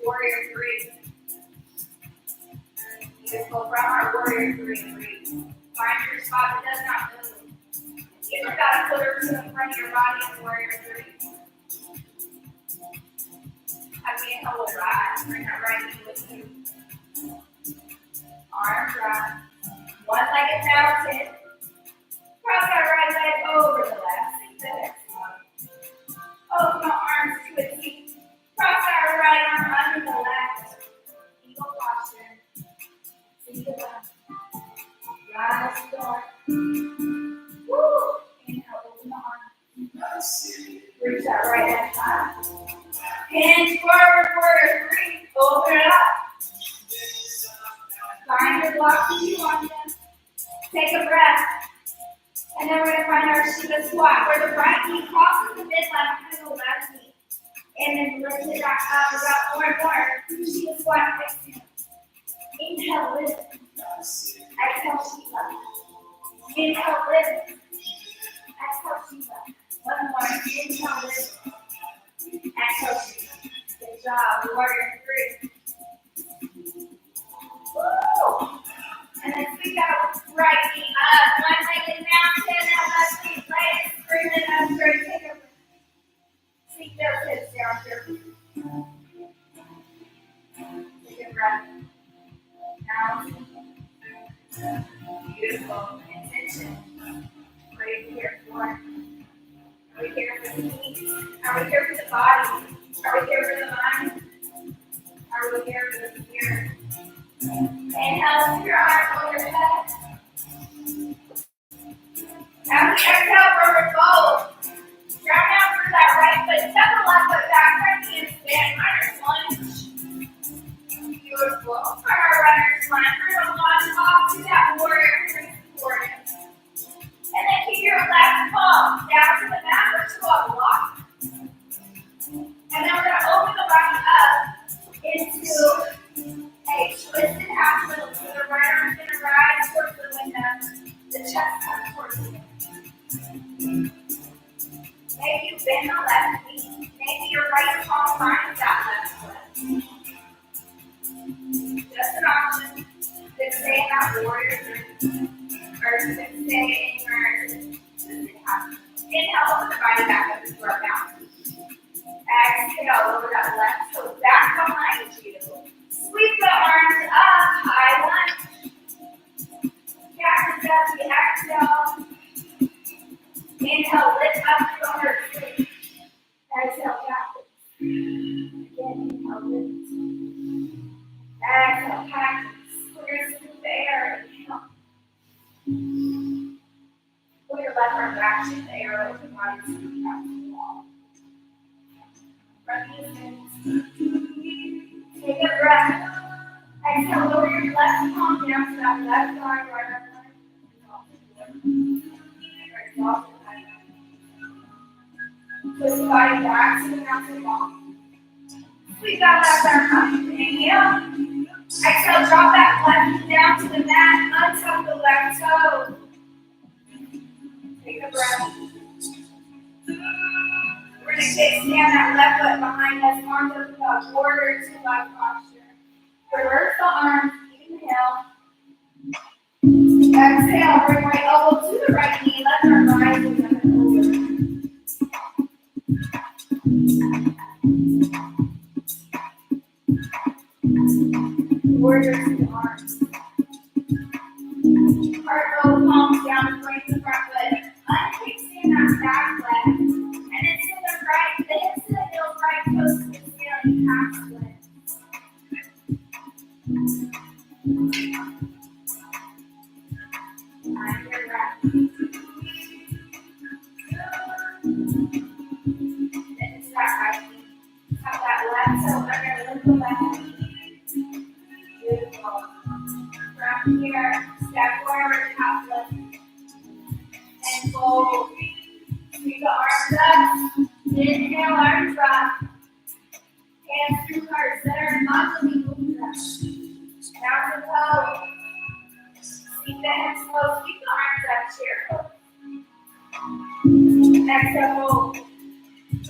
Warrior 3. Beautiful. From our warrior 3. Find your spot that does not move. You've got a foot or 2 in front of your body in warrior 3. Have me inhale, we'll rise. Bring that right knee with you. Arms rise. One-legged mountain. Cross that right leg over the left. Sink the hips up. Open the arms to a T. Cross that right arm under the left. Eagle posture. Take a breath. Rise the arm. Woo! Inhale, open the arm. Reach that right leg high. Hands forward, 3. Open it up. Find your block if you want them. Take a breath. And then we're going to find our Shiva squat, where the right knee crosses the midline behind the left knee. And then lift it back up about more and more. Shiva squat, exhale. Inhale, lift. Exhale, Shiva. Inhale, lift. Exhale, Shiva. One more. Inhale, lift. Exhale, Shiva. Good job. Warrior 3. Woo! And then sweep out right knee up. One leg is mounted. Now left knee right. Bring it up straight. Take a breath. Sweep those hips down here. Take a breath. Now, beautiful. Intention. Right here for. Are we here for the knees? Are we here for the body? Are we here for the mind? Are we here for the spirit? Inhale, lift your arms over your head. As we exhale, forward fold. Ground down through that right foot. Step the left foot back. Right knee and stand. Runner's lunge. Beautiful. Start our runner's lunge. We're going to launch off to that warrior 3 support. And then keep your left palm down to the mat or to a block. And then we're going to open the body up into a twisted half little. So the right arm's going to rise towards the window. The chest comes towards you. Maybe you bend the left knee. Maybe your right palm finds that left foot. Just an option. Then stay in that warrior 3. Or then stay anywhere. Inhale, open the body back up into our balance. Exhale, lower that left toe back behind you. Sweep the arms up, high lunge. Cactus up, the exhale. Inhale, lift up from your feet. Exhale, cactus. Again, inhale, lift. Exhale, cactus. Clear through the air. Inhale. Pull your left arm back to the air, lift the body to the back to the wall. Take a breath. Exhale, lower your left palm down to that left arm, right arm. Twist the body back to the mountain wall. Sweep that left arm up. Inhale. Exhale, drop that left knee down to the mat. Untuck the left toe. Take a breath. We're going to kickstand that left foot behind us, arms open up, warrior 2 left posture. Reverse the arms, inhale. Exhale, bring right elbow to the right knee, left arm rises up and over. Warrior 2 arms. Heart both palms down, bring the front foot. Unkickstand that back leg. And then to the right, the hips to the heels, right toes to the ceiling, half split. Find your breath. Then it's that right knee. Have that left toe under, lift the left knee. Beautiful. From here, step forward, half lift. And fold. Sweep the arms up. Inhale, arms up. Hands through heart center, Anjali Mudra. Down the toe. Sweep the hands low. Sweep the arms up. Chair. Exhale, hold.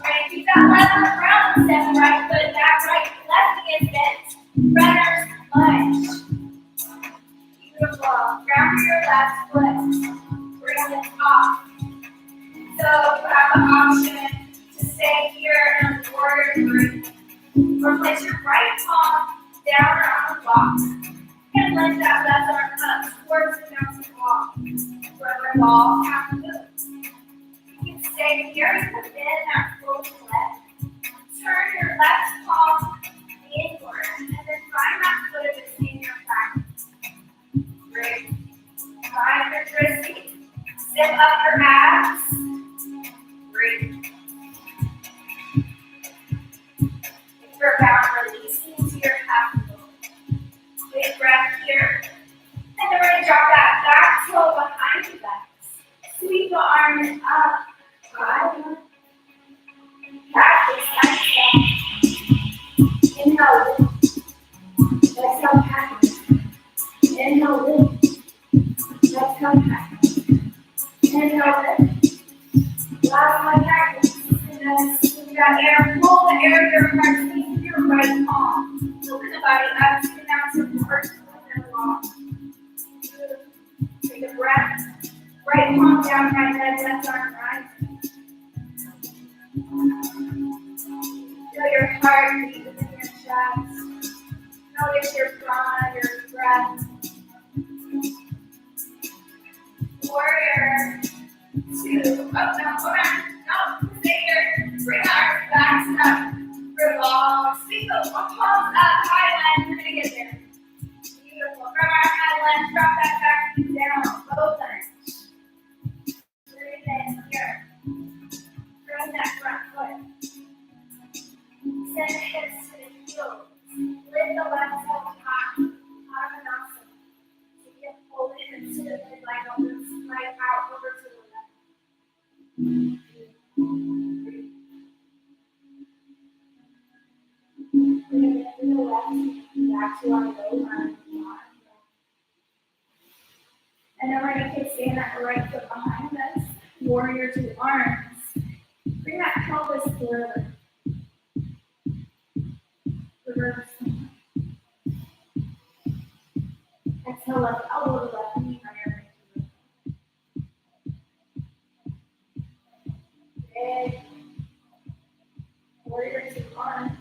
Right, keep that left arm round. Step right foot back, right, left knee is bent. Runner's lunge. Beautiful. Ground your left foot. Bring it off. So you have the option to stay here and warrior 3. Or place your right palm down or on the block. And lift that left arm up towards the mountain wall. Further wall, half move. You can stay here. You can bend that full leg. Turn your left palm arm is up. 5. Practice. Exhale. Inhale, lift. Exhale, practice. Inhale, lift. Exhale, practice. Inhale, lift. Last one, practice. And then you got air. Pull the air your heart. Squeeze your right palm. Open the body up. Spin out support. And long. Take a breath. Right palm down, right leg, left arm right. Feel your heart beat within your chest. Notice your prana, your breath. Warrior 2. Oh, no, hold on. No, stay here. Bring our backs up. Revolve. Sweep the palms up. High line. We're going to get there. Beautiful. From our high line, drop that back knee down. Low lunge. Breathe in here. Bring that front foot. Send the hips to the heels. Lift the left toe high. Annamaya. So you can pull it into the midline of this right out over to the left. 3. We're going to get to the left. Back to our low lunge. And then we're going to kickstand that right foot behind us. Warrior 2 arms. Bring that pelvis forward. Reverse. Exhale, left elbow to left knee, right arm to left. Big. Warrior 2 arms.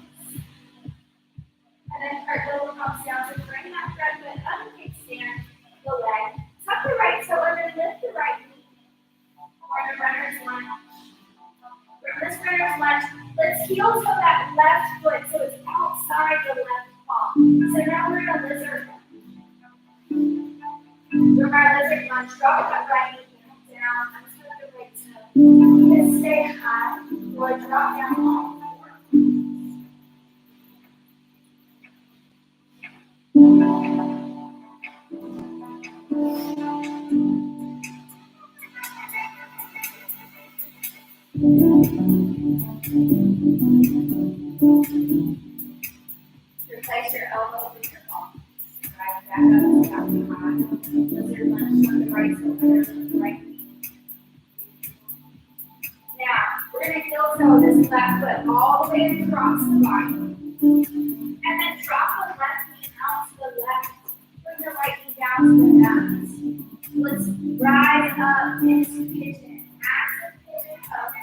And then our elbow comes down to bring that front foot up and kickstand the leg. Tuck the right toe under, lift the right knee. Or the runner's lunge. From this runner's lunge, let's heel toe that left foot so it's outside the left palm. So now we're in a lizard lunge. From our lizard lunge, drop that right knee down, untuck the right toe. You can stay high or drop down all four. Replace your elbow with your palm. Rise back up, down high. Lizard lunge on the right shoulder, the right knee. Now, we're going to heel toe this left foot all the way across the body. And then drop the left knee out to the left. Bring the right knee down to the mat. Let's rise up into pigeon. Active pigeon pose.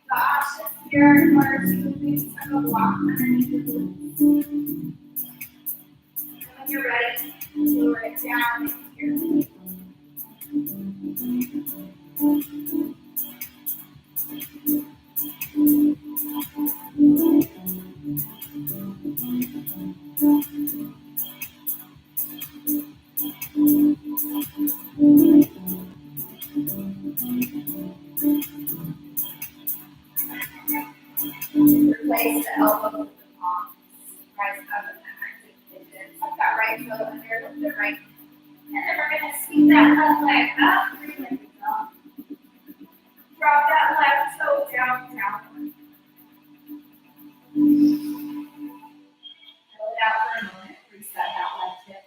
The options here are to maybe tuck a block underneath the glutes. And when you're ready, lower it down into your feet. Replace the elbow with the palm. Rise up in that active pigeon. Tuck that right toe under, lift the right. And then we're going to sweep that left leg up. Breathe in. Drop that left toe down, down. Hold it out for a moment. Reset that left hip.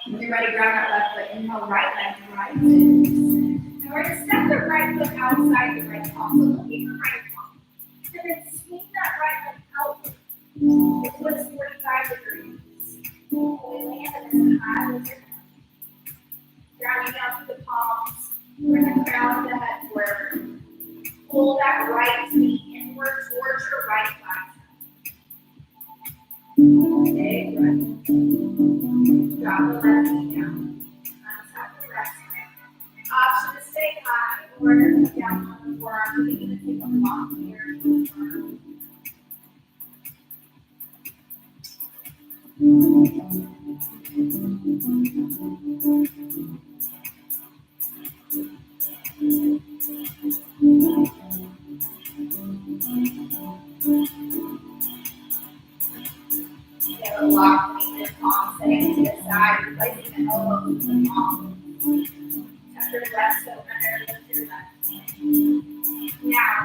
When you're ready, grab that left foot. Inhale, right leg, right foot. And we're going to step the right foot outside the right palm. So look at your right palm. And then swing that right leg outward. It flips 45 degrees. We land in this high lizard. Grounding down to the palms. We're going to crown the head forward. Pull that right knee inward towards your right thigh. Big breath. Drop the left knee down. Untap the rest. Option to stay high or come down on the forearm. We're going to take a block here. Get a lock between the palms, setting to the side, replacing the elbow with the palm. Press your left foot under, lift your left hand. Now,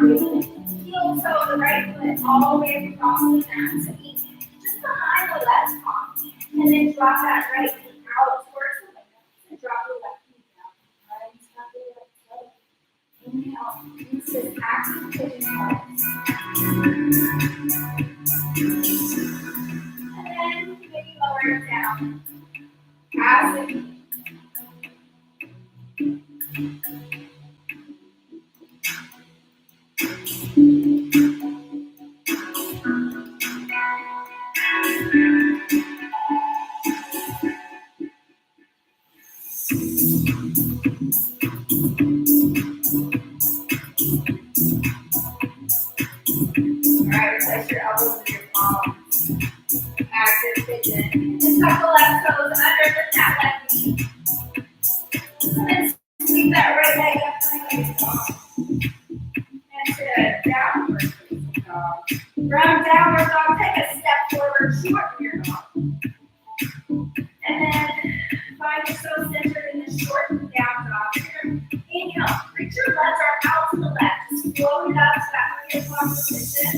heel toe the right foot all the way across the mat, so just behind the left palm. And then drop that right foot out towards the window. And drop the left knee down. Right, stop the left toe. Inhale, use this active pigeon pose. And then maybe lower it down. As it Alright, place your elbows in your palms. Active pigeon. Just tuck the left toes under the that left knee. And then sweep that right leg up like this. And to downward facing dog. From downward dog, take a step forward, shorten your dog. And then find yourself centered in this shortened down dog. Inhale, reach your left arm out to the left. Just float it up to that 3 o'clock position.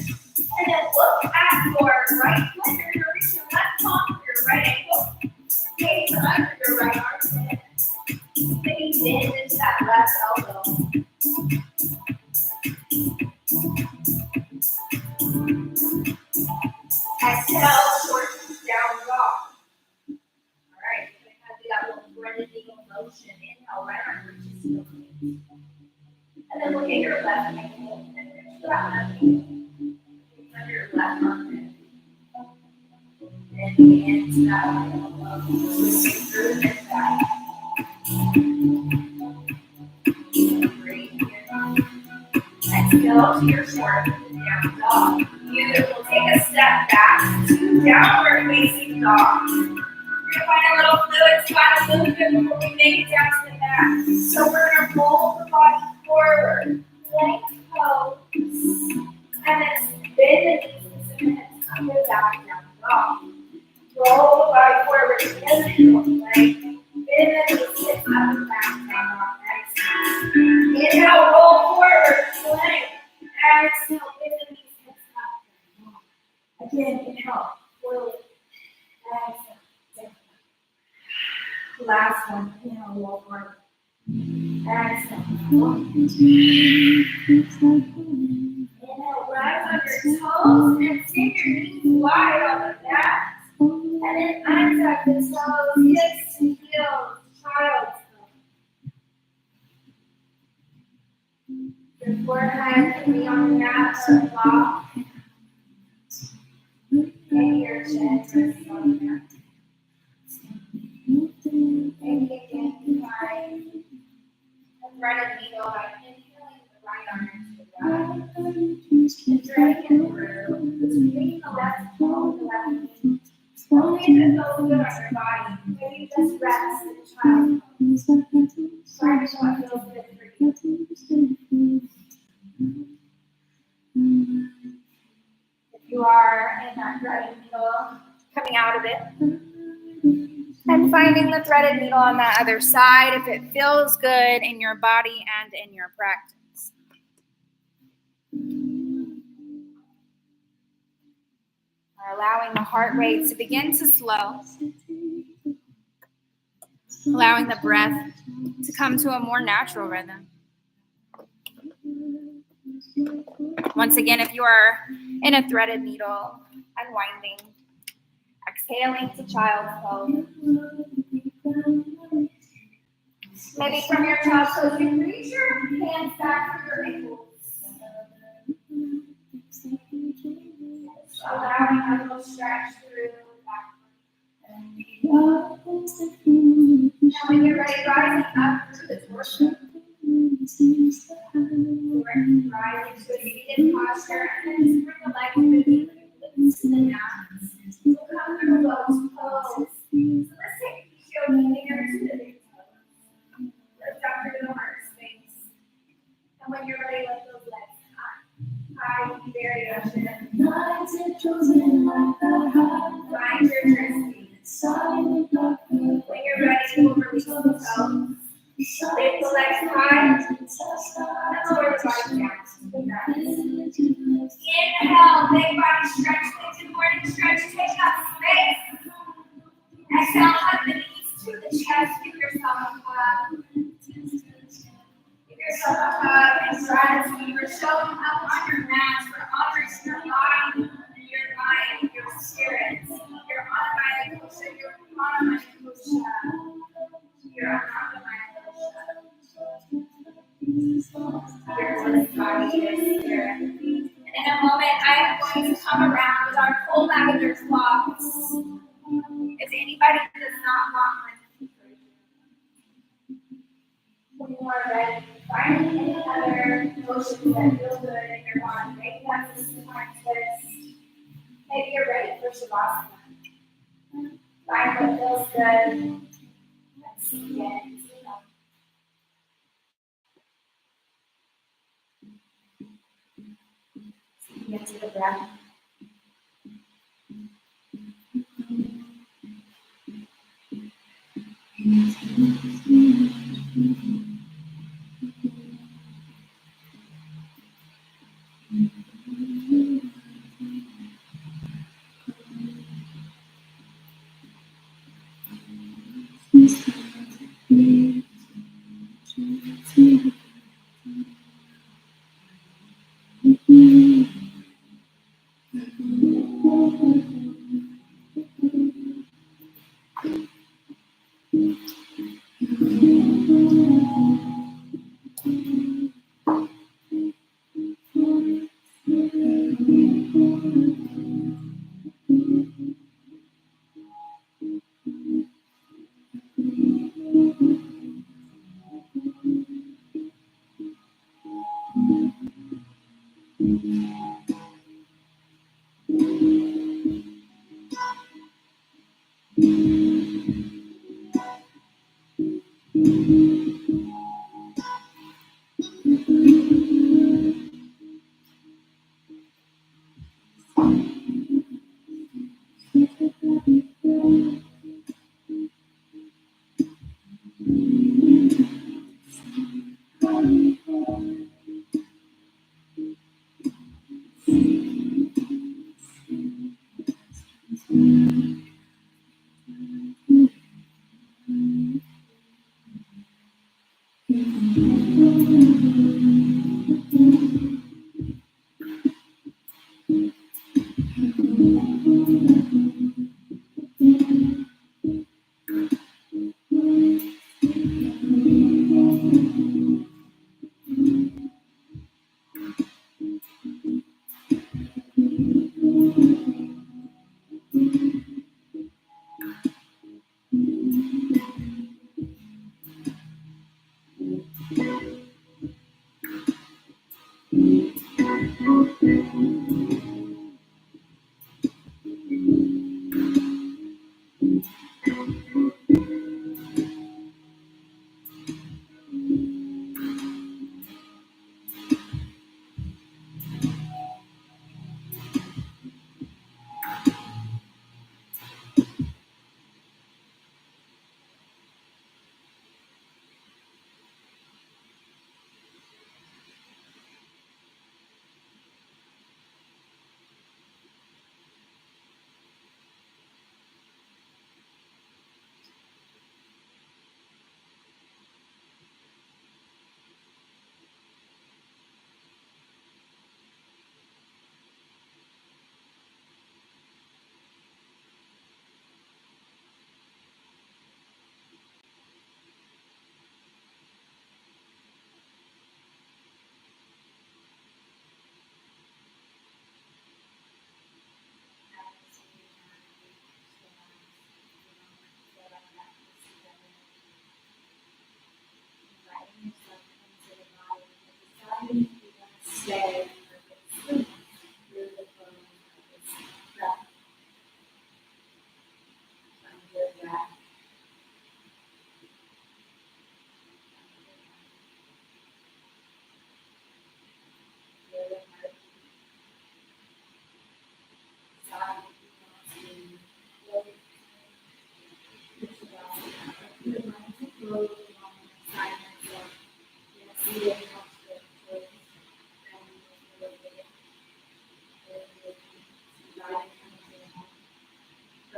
And then look at your right foot. You're going to reach your left palm for your right ankle. Gaze under your right armpit. Maybe bend into that left elbow. Exhale, shorten down dog. Alright, you're going to do that little broadening motion. Inhale, right arm reaches to the knee. And then look at your left ankle. And reach that left ankle. Under your left armpit. And into that right elbow. Moving through this side. Breathe here. Exhale to your short down dog. Beautiful. Take a step back to downward facing dog. We're going to find a little fluid spot a little bit before we make it down to the back. So we're going to roll the body forward. Plank pose. And then bend the knees and hips under that down dog. Roll the body forward. Inhale, plank. Bend the knees, hips under that down dog. Exhale. Inhale, roll forward. Plank. Exhale, bend the knees, hips up. Again, inhale, forward. Exhale. Last one. Inhale, roll forward. Exhale. Inhale, rise on your toes and sink your knees wide on the mat. And then untuck the toes, hips to heels, child's pose. Your forehead can be on the mat or a block. And your chin rests on the mat. Maybe again, you find a threaded needle by inhaling the right arm into the right. And dragging it through between the left toe and the left knee. Only if it feels good on your body. Maybe just rest in child's pose. Try to what feels good for you. If you are in that threaded needle, coming out of it. And finding the threaded needle on that other side if it feels good in your body and in your practice. We're allowing the heart rate to begin to slow. Allowing the breath to come to a more natural rhythm. Once again, if you are in a threaded needle, unwinding. Exhaling to child's pose. Maybe from your child's pose, you reach your hands back for your ankles. Allowing a little stretch through the back. Now when you're ready, rising up to the torso. We're rising to a seated posture, and then just bring the legs moving to the mat. We'll come through lotus pose. So let's take yoga fingers to the big toes. Lift up through the heart space. And when you're ready, lift those legs high. Variation. Find your dressing. When you're ready, we'll release the toes. Lift the legs high. Let's lower the body down. Inhale, big body stretch. Take the morning stretch. Take up space. Exhale, hug the knees to the chest. Give yourself a hug. Give yourself a hug and gratitude for showing up on your mat, for honoring your body, your mind, your spirit, your Annamaya Kosha, your Pranamaya Kosha, your Annamaya Kosha, your bliss body, your spirit. And in a moment, I am going to come around with our full lavender cloths. If anybody does not want one, when you are ready, find any other motions that feel good in your body. Maybe that's a supine twist. Maybe you're ready for Shavasana. Find what feels good and sink in. Sink into the breath.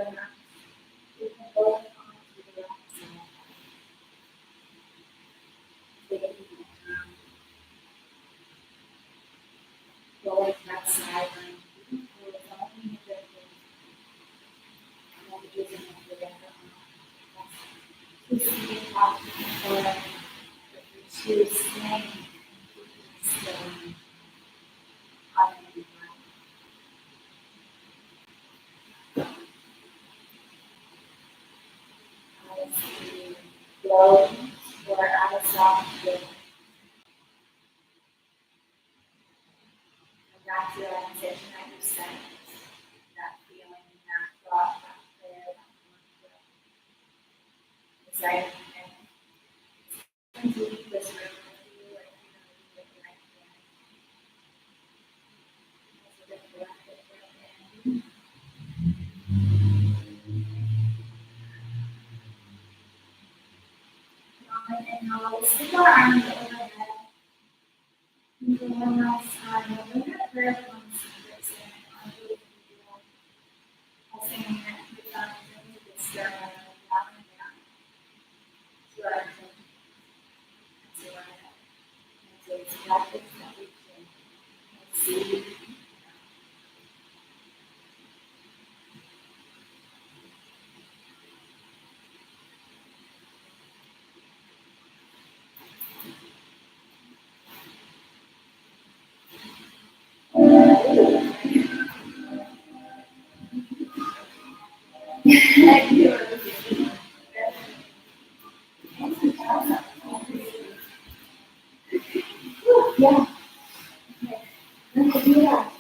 You can go onto the left side. Take a deep inhale. Go into that side line. Pull it all in your ribs. And then using it for the other arm. Two seated up forward. Two staying still. On the deep breath. As you flow or out of soft breath. And that's your intention that you set. That feeling, that thought, that prayer, that mantra. Desire and leave this room with you and with your right hand. As you lift your left foot in. And now let's stick our arms overhead. And for one last time, we'll bring our prayer points to this and onto the video. Pressing your neck to the thumbs into the sternum and bowing down to our chin, to our head. And to its practice that we can see. Yeah. Let's do that.